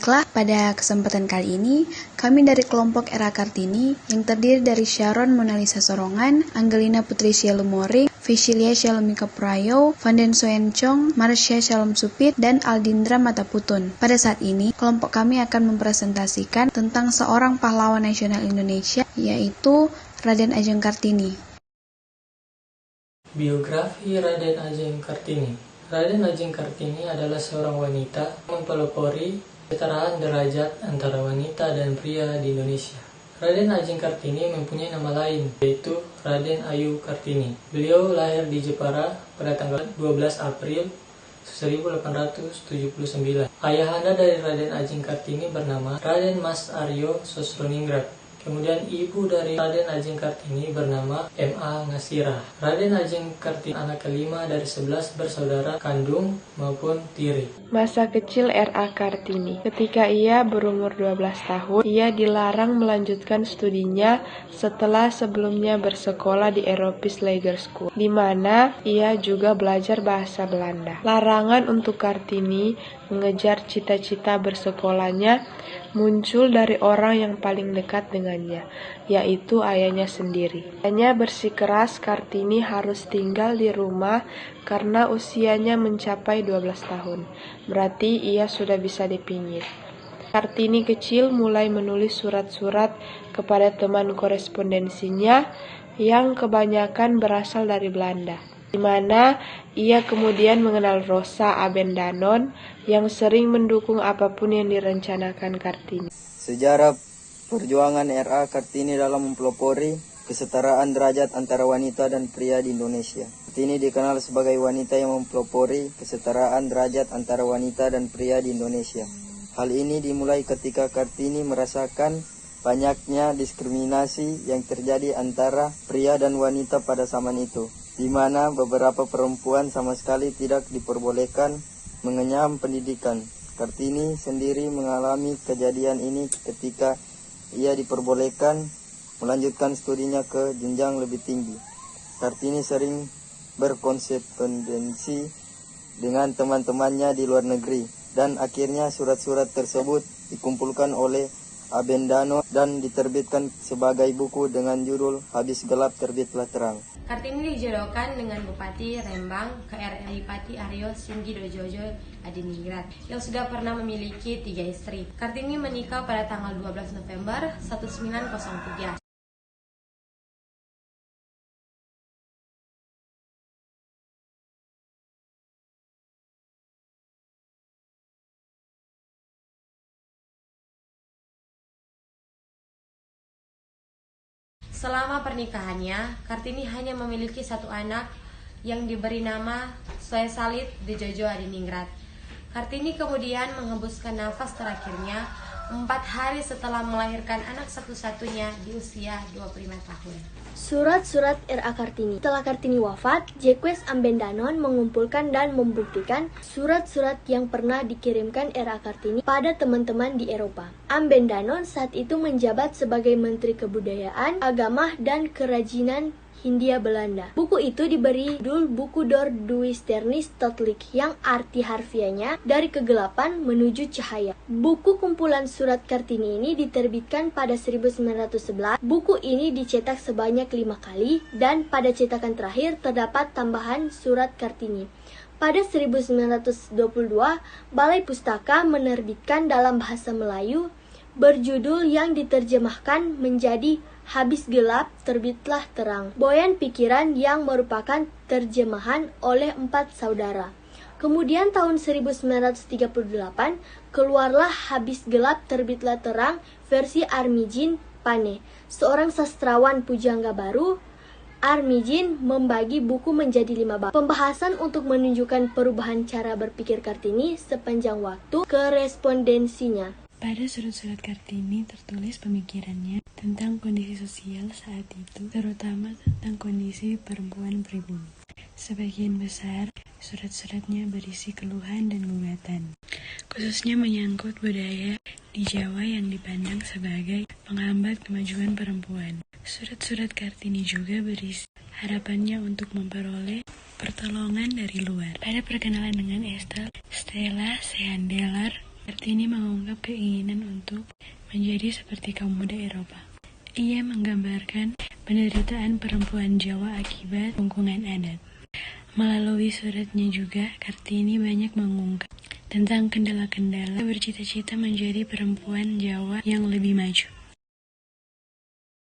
Baiklah, pada kesempatan kali ini, kami dari kelompok Era Kartini yang terdiri dari Sharon Monalisa Sorongan, Angelina Putri Syalumori, Vicilia Shalomika Prayo, Vanden Soen Chong, Marsha Shalom Supit, dan Aldindra Mataputun. Pada saat ini, kelompok kami akan mempresentasikan tentang seorang pahlawan nasional Indonesia, yaitu Raden Ajeng Kartini. Biografi Raden Ajeng Kartini. Raden Ajeng Kartini adalah seorang wanita yang mempelopori kesetaraan derajat antara wanita dan pria di Indonesia. Raden Ajeng Kartini mempunyai nama lain, yaitu Raden Ayu Kartini. Beliau lahir di Jepara pada tanggal 12 April 1879. Ayahanda dari Raden Ajeng Kartini bernama Raden Mas Aryo Sosroningrat. Kemudian ibu dari Raden Ajeng Kartini bernama M.A. Ngasirah. Raden Ajeng Kartini anak kelima dari 11 bersaudara kandung maupun tiri. Masa kecil R.A. Kartini. Ketika ia berumur 12 tahun, ia dilarang melanjutkan studinya setelah sebelumnya bersekolah di Europese Lager School, di mana ia juga belajar bahasa Belanda. Larangan untuk Kartini mengejar cita-cita bersekolahnya muncul dari orang yang paling dekat dengannya, yaitu ayahnya sendiri. Ayahnya bersikeras Kartini harus tinggal di rumah karena usianya mencapai 12 tahun. Berarti ia sudah bisa dipingit. Kartini kecil mulai menulis surat-surat kepada teman korespondensinya yang kebanyakan berasal dari Belanda, di mana ia kemudian mengenal Rosa Abendanon yang sering mendukung apapun yang direncanakan Kartini. Sejarah perjuangan R.A. Kartini dalam mempelopori kesetaraan derajat antara wanita dan pria di Indonesia. Kartini dikenal sebagai wanita yang mempelopori kesetaraan derajat antara wanita dan pria di Indonesia. Hal ini dimulai ketika Kartini merasakan banyaknya diskriminasi yang terjadi antara pria dan wanita pada zaman itu, di mana beberapa perempuan sama sekali tidak diperbolehkan mengenyam pendidikan. Kartini sendiri mengalami kejadian ini ketika ia diperbolehkan melanjutkan studinya ke jenjang lebih tinggi. Kartini sering berkorespondensi dengan teman-temannya di luar negeri, dan akhirnya surat-surat tersebut dikumpulkan oleh Abendanon dan diterbitkan sebagai buku dengan judul Habis Gelap Terbitlah Terang. Kartini dijodohkan dengan Bupati Rembang KRI Pati Aryo Singgidojojo Adiningrat yang sudah pernah memiliki 3 istri. Kartini menikah pada tanggal 12 November 1903. Selama pernikahannya, Kartini hanya memiliki 1 anak yang diberi nama Soesalit Dejojo Adiningrat. Kartini kemudian menghembuskan nafas terakhirnya 4 hari setelah melahirkan anak satu-satunya di usia 25 tahun. Surat-surat R.A. Kartini. Setelah Kartini wafat, Jacques Abendanon mengumpulkan dan membuktikan surat-surat yang pernah dikirimkan R.A. Kartini pada teman-teman di Eropa. Abendanon saat itu menjabat sebagai Menteri Kebudayaan, Agama, dan Kerajinan Hindia Belanda. Buku itu diberi judul Buku Door Duisternis Totlik, yang arti harfiahnya dari kegelapan menuju cahaya. Buku kumpulan surat Kartini ini diterbitkan pada 1911. Buku ini dicetak sebanyak 5 kali dan pada cetakan terakhir terdapat tambahan surat Kartini. Pada 1922, Balai Pustaka menerbitkan dalam bahasa Melayu berjudul yang diterjemahkan menjadi Habis Gelap Terbitlah Terang, Boyan Pikiran, yang merupakan terjemahan oleh 4 saudara. Kemudian tahun 1938 keluarlah Habis Gelap Terbitlah Terang versi Armijin Pane, seorang sastrawan pujangga baru. Armijin membagi buku menjadi 5 bab. Pembahasan untuk menunjukkan perubahan cara berpikir Kartini sepanjang waktu korespondensinya. Pada surat-surat Kartini tertulis pemikirannya tentang kondisi sosial saat itu, terutama tentang kondisi perempuan pribumi. Sebagian besar surat-suratnya berisi keluhan dan gugatan, khususnya menyangkut budaya di Jawa yang dipandang sebagai penghambat kemajuan perempuan. Surat-surat Kartini juga berisi harapannya untuk memperoleh pertolongan dari luar. Pada perkenalan dengan Estelle Sehandelar Kartini mengungkap keinginan untuk menjadi seperti kaum muda Eropa. Ia menggambarkan penderitaan perempuan Jawa akibat pungkungan adat. Melalui suratnya juga, Kartini banyak mengungkap tentang kendala-kendala bercita-cita menjadi perempuan Jawa yang lebih maju.